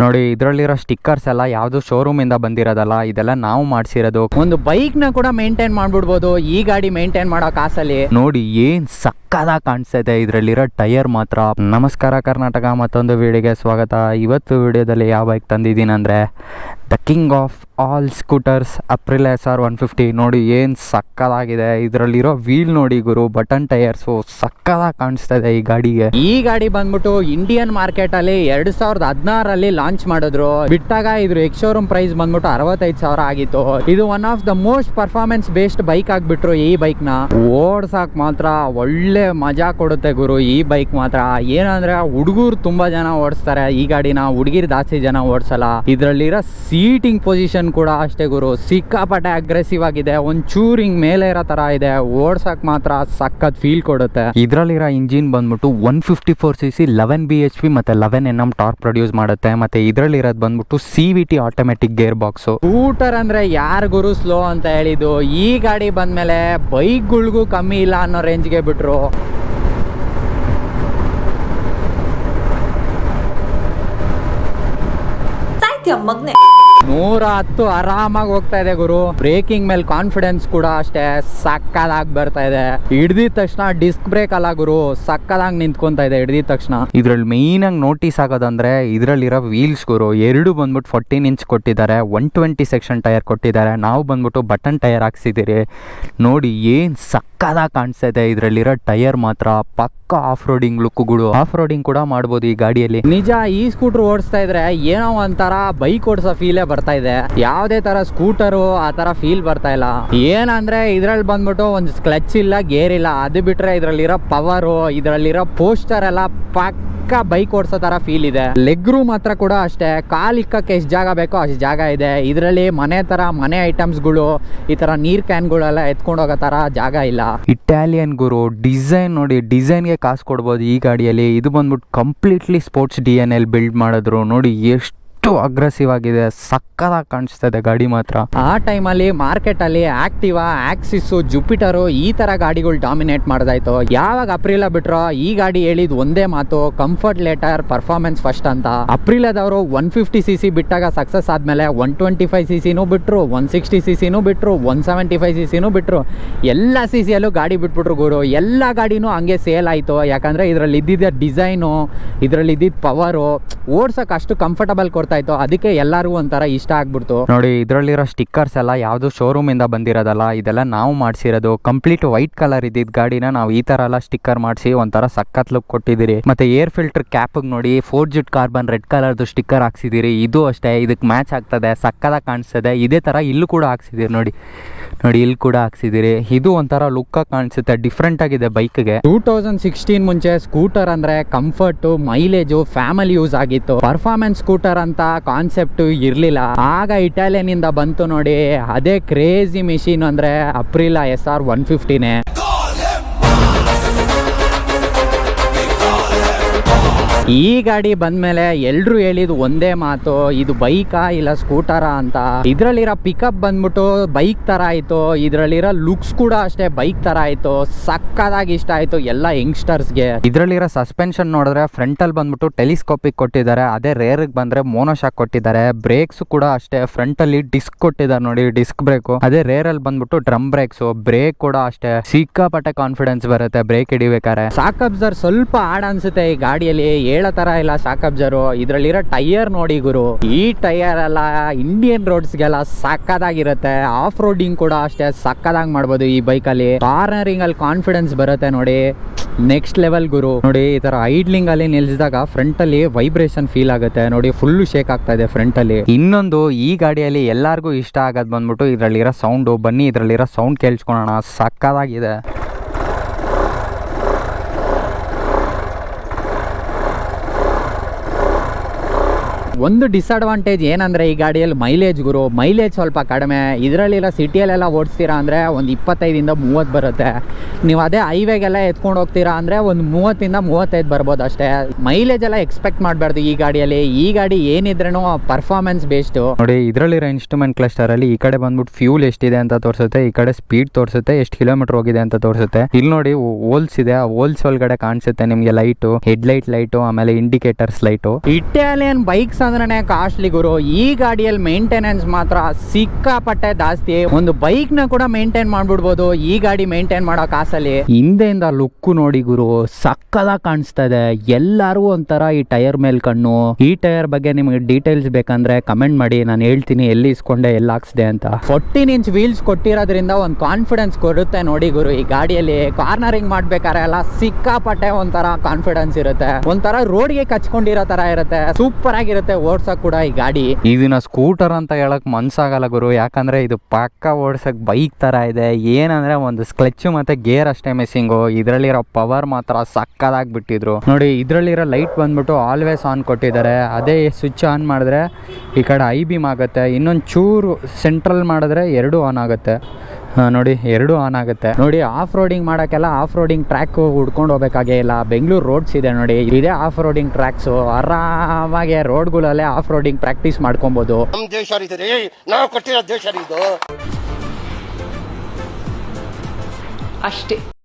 ನೋಡಿ ಇದರಲ್ಲಿರೋ ಸ್ಟಿಕ್ಕರ್ಸ್ ಎಲ್ಲ ಯಾವ್ದು ಶೋರೂಮ್ ಇಂದ ಬಂದಿರೋದಲ್ಲ, ಇದೆಲ್ಲ ನಾವು ಮಾಡಿಸಿರೋದು. ಒಂದು ಬೈಕ್ ನ ಕೂಡ ಮೇಂಟೈನ್ ಮಾಡ್ಬಿಡ್ಬೋದು ಈ ಗಾಡಿ ಮೇಂಟೈನ್ ಮಾಡೋ ಕಾಸಲ್ಲಿ. ನೋಡಿ ಏನ್ ಸಕ್ಕದಾಗಿ ಕಾಣಿಸ್ತಾ ಇದೆ ಇದರಲ್ಲಿರೋ ಟೈರ್ ಮಾತ್ರ. ನಮಸ್ಕಾರ ಕರ್ನಾಟಕ, ಮತ್ತೊಂದು ವಿಡಿಯೋಗೆ ಸ್ವಾಗತ. ಇವತ್ತು ವಿಡಿಯೋದಲ್ಲಿ ಯಾವ ಬೈಕ್ ತಂದಿದ್ದೀನಿ ಅಂದ್ರೆ the king of all scooters April SR 150. ನೋಡಿ ಏನ್ ಸಕ್ಕದಾಗಿದೆ. ಇದರಲ್ಲಿರೋ ವೀಲ್ ನೋಡಿ ಗುರು, ಬಟನ್ ಟೈರ್ಸು ಸಕ್ಕದಾಗಿ ಕಾಣಿಸ್ತಾ ಇದೆ ಈ ಗಾಡಿಗೆ. ಈ ಗಾಡಿ ಬಂದ್ಬಿಟ್ಟು ಇಂಡಿಯನ್ ಮಾರ್ಕೆಟ್ ಅಲ್ಲಿ 2016 ಲಾಂಚ್ ಮಾಡಿದ್ರು. ಬಿಟ್ಟಾಗ ಇದ್ರ ಎಕ್ಸ್ ಶೋರೂಮ್ ಪ್ರೈಸ್ ಬಂದ್ಬಿಟ್ಟು 65,000 ಆಗಿತ್ತು. ಇದು one of the most performance based bike ಆಗ್ಬಿಟ್ರು. ಈ ಬೈಕ್ ನ ಓಡ್ಸಾಕ್ ಮಾತ್ರ ಒಳ್ಳೆ ಮಜಾ ಕೊಡುತ್ತೆ ಗುರು ಈ ಬೈಕ್ ಮಾತ್ರ. ಏನಂದ್ರೆ ಹುಡುಗರು ತುಂಬಾ ಜನ ಓಡಿಸ್ತಾರೆ ಈ ಗಾಡಿನ, ಹುಡುಗಿರ್ ಜಾಸ್ತಿ ಜನ ಓಡಿಸಲ್ಲ. ಇದ್ರಲ್ಲಿರೋ ಸೀಟಿಂಗ್ ಪೊಸಿಷನ್ ಕೂಡ ಅಷ್ಟೇ ಗುರು, ಸಿಕ್ಕಾಪಟ್ಟೆ ಅಗ್ರೆಸಿವ್ ಆಗಿದೆ. ಒಂಚೂರು ಹಿಂಗ್ ಮೇಲೆ ಇರೋ ತರ ಇದೆ, ಓಡ್ಸಕ್ ಮಾತ್ರ ಸಖತ್ ಫೀಲ್ ಕೊಡುತ್ತೆ. ಇದ್ರಲ್ಲಿರೋ ಇಂಜಿನ್ ಬಂದ್ಬಿಟ್ಟು 154cc 11 bhp ಮತ್ತೆ 11 Nm ಟಾರ್ಕ್ ಪ್ರೊಡ್ಯೂಸ್ ಮಾಡುತ್ತೆ. ಮತ್ತೆ ಇದ್ರಲ್ಲಿರೋದು ಬಂದ್ಬಿಟ್ಟು CVT automatic gear box. Scooter ಅಂದ್ರೆ ಯಾರ್ ಗುರು ಸ್ಲೋ ಅಂತ ಹೇಳಿದ್ದು, ಈ ಗಾಡಿ ಬಂದ್ಮೇಲೆ ಬೈಕ್ಗಳಿಗೂ ಕಮ್ಮಿ ಇಲ್ಲ ಅನ್ನೋ ರೇಂಜ್ಗೆ ಬಿಟ್ರು. ಮಗ್ನೆ 110 ಆರಾಮಾಗಿ ಹೋಗ್ತಾ ಇದೆ ಗುರು. ಬ್ರೇಕಿಂಗ್ ಮೇಲೆ ಕಾನ್ಫಿಡೆನ್ಸ್ ಕೂಡ ಅಷ್ಟೇ ಸಕ್ಕದಾಗಿ ಬರ್ತಾ ಇದೆ. ಹಿಡ್ದಿದ ತಕ್ಷಣ ಡಿಸ್ಕ್ ಬ್ರೇಕ್ ಅಲ್ಲ ಗುರು, ಸಕ್ಕದಾಗಿ ನಿಂತ್ಕೊಂತ ಇದೆ ಹಿಡ್ದಿದ ತಕ್ಷಣ. ಇದ್ರಲ್ಲಿ ಮೇನ್ ಆಗಿ ನೋಟಿಸ್ ಆಗೋದಂದ್ರೆ ಇದ್ರಲ್ಲಿರೋ ವೀಲ್ಸ್ ಗುರು, ಎರಡು ಬಂದ್ಬಿಟ್ಟು 14 ಇಂಚ್ ಕೊಟ್ಟಿದ್ದಾರೆ, 120 ಸೆಕ್ಷನ್ ಟೈರ್ ಕೊಟ್ಟಿದ್ದಾರೆ. ನಾವು ಬಂದ್ಬಿಟ್ಟು ಬಟನ್ ಟೈರ್ ಹಾಕ್ಸಿದ್ದೀರಿ. ನೋಡಿ ಏನ್ ಸಕ್ಕದಾಗಿ ಕಾಣಿಸ್ತಾ ಇದೆ ಇದ್ರಲ್ಲಿರೋ ಟೈರ್ ಮಾತ್ರ. ಪಕ್ಕ ಆಫ್ ರೋಡಿಂಗ್ ಲುಕ್ಗಳು, ಆಫ್ ರೋಡಿಂಗ್ ಕೂಡ ಮಾಡ್ಬೋದು ಈ ಗಾಡಿಯಲ್ಲಿ. ನಿಜ ಈ ಸ್ಕೂಟರ್ ಓಡಿಸ್ತಾ ಇದ್ರೆ ಏನೋ ಒಂಥರ ಬೈಕ್ ಓಡಿಸೋ ಫೀಲೇ ಬರ್ತಾ ಇದೆ. ಯಾವ್ದೇ ತರ ಸ್ಕೂಟರು ಆ ತರ ಫೀಲ್ ಬರ್ತಾ ಇಲ್ಲ. ಏನಂದ್ರೆ ಇದ್ರಲ್ಲಿ ಬಂದ್ಬಿಟ್ಟು ಒಂದು ಕ್ಲಚ್ ಇಲ್ಲ, ಗೇರ್ ಇಲ್ಲ. ಅದು ಬಿಟ್ರೆ ಇದ್ರಲ್ಲಿರೋ ಪವರು, ಇದ್ರಲ್ಲಿರೋ ಪೋಸ್ಟರ್ ಎಲ್ಲ ಪಕ್ಕ ಬೈಕ್ ಓಡಿಸೋ ತರ ಫೀಲ್ ಇದೆ. ಲೆಗ್ ರೂಮ್ ಮಾತ್ರ ಕೂಡ ಅಷ್ಟೇ, ಕಾಲ್ ಇಕ್ಕಕ್ಕೆ ಎಷ್ಟು ಜಾಗ ಬೇಕೋ ಅಷ್ಟು ಜಾಗ ಇದೆ. ಇದರಲ್ಲಿ ಮನೆ ಐಟಮ್ಸ್ಗಳು, ಈ ತರ ನೀರ್ ಕ್ಯಾನ್ಗಳೆಲ್ಲ ಎತ್ಕೊಂಡು ಹೋಗೋ ತರ ಜಾಗ ಇಲ್ಲ. ಇಟಾಲಿಯನ್ ಗುರು, ಡಿಸೈನ್ ನೋಡಿ, ಡಿಸೈನ್ಗೆ ಕಾಸು ಕೊಡ್ಬೋದು ಈ ಗಾಡಿಯಲ್ಲಿ. ಇದು ಬಂದ್ಬಿಟ್ಟು ಕಂಪ್ಲೀಟ್ಲಿ ಸ್ಪೋರ್ಟ್ಸ್ DNL ಬಿಲ್ಡ್ ಮಾಡಿದ್ರು. ನೋಡಿ ಎಷ್ಟು ಅಗ್ರೆಸಿವ್ ಆಗಿದೆ, ಸಕ್ಕದಾಗಿ ಕಾಣಿಸ್ತಾ ಇದೆ ಗಾಡಿ ಮಾತ್ರ. ಆ ಟೈಮಲ್ಲಿ ಮಾರ್ಕೆಟ್ ಅಲ್ಲಿ ಆಕ್ಟಿವಾ, ಆಕ್ಸಿಸ್, ಜುಪಿಟರು ಈ ತರ ಗಾಡಿಗಳು ಡಾಮಿನೇಟ್ ಮಾಡ್ದಾಯ್ತು. ಯಾವಾಗ ಅಪ್ರಿಲ ಬಿಟ್ರೋ ಈ ಗಾಡಿ ಹೇಳಿದ್ ಒಂದೇ ಮಾತು, ಕಂಫರ್ಟ್ ಲೇಟರ್, ಪರ್ಫಾರ್ಮೆನ್ಸ್ ಫಸ್ಟ್ ಅಂತ. ಅಪ್ರಿಲದವರು 150cc ಬಿಟ್ಟಾಗ ಸಕ್ಸಸ್ ಆದ್ಮೇಲೆ 125cc ಬಿಟ್ರು, 160cc ಬಿಟ್ರು, 175cc ಬಿಟ್ರು. ಎಲ್ಲ CCಯಲ್ಲೂ ಗಾಡಿ ಬಿಟ್ಬಿಟ್ರು ಗುರು. ಎಲ್ಲ ಗಾಡಿನೂ ಹಂಗೆ ಸೇಲ್ ಆಯ್ತು. ಯಾಕಂದ್ರೆ ಇದ್ರಲ್ಲಿ ಇದ್ದಿದ್ದ ಡಿಸೈನು, ಇದ್ರಲ್ಲಿ ಇದ್ದಿದ್ದ ಪವರು ಓಡ್ಸಕ್ ಅಷ್ಟು ಕಂಫರ್ಟಬಲ್ ಕೊಡ್ತಾ ಇತ್ತು. ಅದಕ್ಕೆ ಎಲ್ಲರಿಗೂ ಒಂಥರ ಇಷ್ಟ ಆಗ್ಬಿಡ್ತು. ನೋಡಿ ಇದ್ರಲ್ಲಿರೋ ಸ್ಟಿಕ್ಕರ್ಸ್ ಎಲ್ಲ ಯಾವ್ದು ಶೋರೂಮ್ ಇಂದ ಬಂದಿರೋದಲ್ಲ, ಇದೆಲ್ಲ ನಾವು ಮಾಡಿಸಿರೋದು. ಕಂಪ್ಲೀಟ್ ವೈಟ್ ಕಲರ್ ಇದ್ದಿದ್ದ ಗಾಡಿನ ನಾವು ಈ ತರ ಎಲ್ಲ ಸ್ಟಿಕ್ಕರ್ ಮಾಡಿಸಿ ಒಂಥರ ಸಖತ್ ಲುಕ್ ಕೊಟ್ಟಿದ್ದೀರಿ. ಮತ್ತೆ ಏರ್ ಫಿಲ್ಟರ್ ಕ್ಯಾಪ್ ನೋಡಿ ಫೋರ್ಜ್ಡ್ ಕಾರ್ಬನ್ ರೆಡ್ ಕಲರ್ದು ಸ್ಟಿಕ್ಕರ್ ಹಾಕ್ಸಿದಿರಿ. ಇದು ಅಷ್ಟೇ, ಇದಕ್ಕೆ ಮ್ಯಾಚ್ ಆಗ್ತದೆ, ಸಕ್ಕದಾಗಿ ಕಾಣಿಸ್ತದೆ. ಇದೇ ತರ ಇಲ್ಲೂ ಕೂಡ ಹಾಕ್ಸಿದಿರಿ. ನೋಡಿ ಇಲ್ಲಿ ಕೂಡ ಹಾಕ್ಸಿದಿರಿ. ಇದು ಒಂಥರ ಲುಕ್ ಆಗಿ ಕಾಣಿಸುತ್ತೆ, ಡಿಫ್ರೆಂಟ್ ಆಗಿದೆ ಬೈಕ್ಗೆ. 2016 ಮುಂಚೆ ಸ್ಕೂಟರ್ ಅಂದ್ರೆ ಕಂಫರ್ಟ್, ಮೈಲೇಜು, ಫ್ಯಾಮಿಲಿ ಯೂಸ್ ಆಗಿತ್ತು. ಪರ್ಫಾರ್ಮೆನ್ಸ್ ಸ್ಕೂಟರ್ ಅಂತ ಕಾನ್ಸೆಪ್ಟ್ ಇರ್ಲಿಲ್ಲ. ಆಗ ಇಟಾಲಿಯನ್ ಇಂದ ಬಂತು ನೋಡಿ, ಅದೇ ಕ್ರೇಜಿ ಮಿಷಿನ್ ಅಂದ್ರೆ ಅಪ್ರಿಲ SR 150ನೇ. ಈ ಗಾಡಿ ಬಂದ್ಮೇಲೆ ಎಲ್ರು ಹೇಳಿದ್ ಒಂದೇ ಮಾತು, ಇದು ಬೈಕಾ ಇಲ್ಲ ಸ್ಕೂಟರಾ ಅಂತ. ಇದ್ರಲ್ಲಿರೋ ಪಿಕಪ್ ಬಂದ್ಬಿಟ್ಟು ಬೈಕ್ ತರ ಆಯ್ತು, ಇದ್ರಲ್ಲಿರೋ ಲುಕ್ಸ್ ಕೂಡ ಅಷ್ಟೇ ಬೈಕ್ ತರ ಆಯ್ತು. ಸಕ್ಕದಾಗಿ ಇಷ್ಟ ಆಯ್ತು ಎಲ್ಲ ಯಂಗ್ಸ್ಟರ್ಸ್ಗೆ. ಇದ್ರಲ್ಲಿರೋ ಸಸ್ಪೆನ್ಷನ್ ನೋಡಿದ್ರೆ ಫ್ರಂಟ್ ಅಲ್ಲಿ ಬಂದ್ಬಿಟ್ಟು ಟೆಲಿಸ್ಕೋಪಿಕ್ ಕೊಟ್ಟಿದ್ದಾರೆ, ಅದೇ ರೇರ್ ಬಂದ್ರೆ ಮೋನೋಶಾಕ್ ಕೊಟ್ಟಿದ್ದಾರೆ. ಬ್ರೇಕ್ಸ್ ಕೂಡ ಅಷ್ಟೇ, ಫ್ರಂಟ್ ಅಲ್ಲಿ ಡಿಸ್ಕ್ ಕೊಟ್ಟಿದ್ದಾರೆ ನೋಡಿ, ಡಿಸ್ಕ್ ಬ್ರೇಕ್. ಅದೇ ರೇರ್ ಅಲ್ಲಿ ಬಂದ್ಬಿಟ್ಟು ಡ್ರಮ್ ಬ್ರೇಕ್ಸ್. ಬ್ರೇಕ್ ಕೂಡ ಅಷ್ಟೇ ಸಿಕ್ಕಾಪಟ್ಟೆ ಕಾನ್ಫಿಡೆನ್ಸ್ ಬರುತ್ತೆ ಬ್ರೇಕ್ ಹಿಡಿಬೇಕಾರೆ. ಶಾಕ್ ಅಬ್ಸರ್ವರ್ ಸ್ವಲ್ಪ ಹಾರ್ಡ್ ಅನ್ಸುತ್ತೆ ಈ ಗಾಡಿಯಲ್ಲಿ, ಹೇಳೋ ತರ ಇಲ್ಲ ಶಾಕ್ ಅಬ್ಸರ್ವರ್. ಇದ್ರಲ್ಲಿರೋ ಟೈರ್ ನೋಡಿ ಗುರು, ಈ ಟೈರ್ ಎಲ್ಲ ಇಂಡಿಯನ್ ರೋಡ್ಸ್ಗೆಲ್ಲ ಸಕ್ಕದಾಗಿರುತ್ತೆ. ಆಫ್ ರೋಡಿಂಗ್ ಕೂಡ ಅಷ್ಟೇ ಸಕ್ಕದಾಗಿ ಮಾಡ್ಬೋದು ಈ ಬೈಕ್ ಅಲ್ಲಿ. ಕಾರ್ನರಿಂಗ್ ಅಲ್ಲಿ ಕಾನ್ಫಿಡೆನ್ಸ್ ಬರುತ್ತೆ ನೋಡಿ, ನೆಕ್ಸ್ಟ್ ಲೆವೆಲ್ ಗುರು. ನೋಡಿ ಈ ತರ ಐಡ್ಲಿಂಗ್ ಅಲ್ಲಿ ನಿಲ್ಸಿದಾಗ ಫ್ರಂಟ್ ಅಲ್ಲಿ ವೈಬ್ರೇಷನ್ ಫೀಲ್ ಆಗುತ್ತೆ ನೋಡಿ, ಫುಲ್ ಶೇಕ್ ಆಗ್ತಾ ಇದೆ ಫ್ರಂಟ್ ಅಲ್ಲಿ. ಇನ್ನೊಂದು ಈ ಗಾಡಿಯಲ್ಲಿ ಎಲ್ಲಾರ್ಗು ಇಷ್ಟ ಆಗೋದು ಬಂದ್ಬಿಟ್ಟು ಇದ್ರಲ್ಲಿರೋ ಸೌಂಡ್. ಬನ್ನಿ ಇದ್ರಲ್ಲಿರೋ ಸೌಂಡ್ ಕೇಳಿಸ್ಕೊಳ್ಳೋಣ, ಸಕ್ಕದಾಗಿದೆ. ಒಂದು ಡಿಸ್ಅಡ್ವಾಂಟೇಜ್ ಏನಂದ್ರೆ ಈ ಗಾಡಿಯಲ್ಲಿ ಮೈಲೇಜ್ ಗುರು, ಮೈಲೇಜ್ ಸ್ವಲ್ಪ ಕಡಿಮೆ. ಇದರಲ್ಲಿರೋ ಸಿಟಿಯಲ್ಲೆಲ್ಲ ಓಡಿಸ್ತೀರಾ ಅಂದರೆ ಒಂದು 25ಇಂದ 30 ಬರುತ್ತೆ. ನೀವು ಅದೇ ಹೈವೇಗೆಲ್ಲ ಎತ್ಕೊಂಡು ಹೋಗ್ತೀರಾ ಅಂದರೆ ಒಂದು 30ಇಂದ 35 ಬರ್ಬೋದು ಅಷ್ಟೇ. ಮೈಲೇಜ್ ಎಲ್ಲ ಎಕ್ಸ್ಪೆಕ್ಟ್ ಮಾಡಬಾರ್ದು ಈ ಗಾಡಿಯಲ್ಲಿ. ಈ ಗಾಡಿ ಏನಿದ್ರೂ ಪರ್ಫಾರ್ಮೆನ್ಸ್ ಬೇಸ್ಡು ನೋಡಿ. ಇದರಲ್ಲಿರೋ ಇನ್ಸ್ಟ್ರೂಮೆಂಟ್ ಕ್ಲಸ್ಟರಲ್ಲಿ ಈ ಕಡೆ ಬಂದ್ಬಿಟ್ಟು ಫ್ಯೂಲ್ ಎಷ್ಟಿದೆ ಅಂತ ತೋರಿಸುತ್ತೆ, ಈ ಕಡೆ ಸ್ಪೀಡ್ ತೋರಿಸುತ್ತೆ, ಎಷ್ಟು ಕಿಲೋಮೀಟರ್ ಹೋಗಿದೆ ಅಂತ ತೋರಿಸುತ್ತೆ. ಇಲ್ಲಿ ನೋಡಿ ಹೋಲ್ಸ್ ಇದೆ, ಆ ಹೋಲ್ಸ್ ಒಳಗಡೆ ಕಾಣಿಸುತ್ತೆ ನಿಮಗೆ ಲೈಟು, ಹೆಡ್ ಲೈಟು, ಆಮೇಲೆ ಇಂಡಿಕೇಟರ್ಸ್ ಲೈಟು. ಇಟಾಲಿಯನ್ ಬೈಕ್ಸ್ ಅಂದ್ರೆ ಕಾಸ್ಟ್ಲಿ ಗುರು. ಈ ಗಾಡಿಯಲ್ಲಿ ಮೇಂಟೆನೆನ್ಸ್ ಮಾತ್ರ ಸಿಕ್ಕಾಪಟ್ಟೆ ಜಾಸ್ತಿ. ಒಂದು ಬೈಕ್ ನ ಕೂಡ ಮೇಂಟೈನ್ ಮಾಡ್ಬಿಡ್ಬೋದು ಈ ಗಾಡಿ ಮೇಂಟೈನ್ ಮಾಡೋ ಕಾಸಲ್ಲಿ. ಹಿಂದೆಯಿಂದ ಲುಕ್ ನೋಡಿ ಗುರು, ಸಕ್ಕದಾಗಿ ಕಾಣಿಸ್ತಾ ಇದೆ. ಎಲ್ಲಾರು ಒಂಥರ ಈ ಟೈರ್ ಮೇಲೆ ಕಣ್ಣು. ಈ ಟೈರ್ ಬಗ್ಗೆ ನಿಮಗೆ ಡೀಟೇಲ್ಸ್ ಬೇಕಂದ್ರೆ ಕಮೆಂಟ್ ಮಾಡಿ, ನಾನು ಹೇಳ್ತೀನಿ ಎಲ್ಲಿ ಇಸ್ಕೊಂಡೆ ಎಲ್ಲಿ ಹಾಕ್ಸಿದೆ ಅಂತ. 14 ಇಂಚ್ ವೀಲ್ಸ್ ಕೊಟ್ಟಿರೋದ್ರಿಂದ ಒಂದು ಕಾನ್ಫಿಡೆನ್ಸ್ ಕೊಡುತ್ತೆ ನೋಡಿ ಗುರು. ಈ ಗಾಡಿಯಲ್ಲಿ ಕಾರ್ನರಿಂಗ್ ಮಾಡ್ಬೇಕಾದ್ರೆ ಎಲ್ಲ ಸಿಕ್ಕಾಪಟ್ಟೆ ಒಂಥರ ಕಾನ್ಫಿಡೆನ್ಸ್ ಇರುತ್ತೆ, ಒಂಥರ ರೋಡ್ಗೆ ಕಚ್ಕೊಂಡಿರೋ ತರ ಇರುತ್ತೆ. ಸೂಪರ್ ಆಗಿರುತ್ತೆ ಓಡ್ಸಕ್ ಕೂಡ ಈ ಗಾಡಿ. ಇದನ್ನ ಸ್ಕೂಟರ್ ಅಂತ ಹೇಳಕ್ ಮನ್ಸಾಗಲ್ಲ ಗುರು, ಯಾಕಂದ್ರೆ ಇದು ಪಕ್ಕ ಓಡ್ಸಕ್ ಬೈಕ್ ತರ ಇದೆ. ಏನಂದ್ರೆ ಒಂದು ಕ್ಲಚ್ ಮತ್ತೆ ಗೇರ್ ಅಷ್ಟೇ ಮಿಸ್ಸಿಂಗು. ಇದ್ರಲ್ಲಿರೋ ಪವರ್ ಮಾತ್ರ ಸಕ್ಕದಾಗಿ ಬಿಟ್ಟಿದ್ರು ನೋಡಿ. ಇದ್ರಲ್ಲಿರೋ ಲೈಟ್ ಬಂದ್ಬಿಟ್ಟು ಆಲ್ವೇಸ್ ಆನ್ ಕೊಟ್ಟಿದ್ದಾರೆ. ಅದೇ ಸ್ವಿಚ್ ಆನ್ ಮಾಡಿದ್ರೆ ಈ ಕಡೆ ಐ ಬೀಮ್ ಆಗುತ್ತೆ, ಇನ್ನೊಂದು ಚೂರು ಸೆಂಟ್ರಲ್ ಮಾಡಿದ್ರೆ ಎರಡು ಆನ್ ಆಗುತ್ತೆ. ನೋಡಿ ಎರಡು ಆನ್ ಆಗುತ್ತೆ ನೋಡಿ. ಆಫ್ ರೋಡಿಂಗ್ ಮಾಡೋಕ್ಕೆಲ್ಲ ಆಫ್ ರೋಡಿಂಗ್ ಟ್ರ್ಯಾಕ್ ಹುಡ್ಕೊಂಡು ಹೋಗ್ಬೇಕಾಗೇ ಇಲ್ಲ. ಬೆಂಗಳೂರು ರೋಡ್ಸ್ ಇದೆ ನೋಡಿ, ಇದೇ ಆಫ್ ರೋಡಿಂಗ್ ಟ್ರ್ಯಾಕ್ಸು. ಆರಾಮಾಗಿ ರೋಡ್ಗಳಲ್ಲೇ ಆಫ್ ರೋಡಿಂಗ್ ಪ್ರಾಕ್ಟೀಸ್ ಮಾಡ್ಕೊಬೋದು. ನಮ್ಮ ದೇಶ ಇದೆ, ನಾವು ಕೊಟ್ಟಿರೋ ದೇಶ ಇದು ಅಷ್ಟೇ.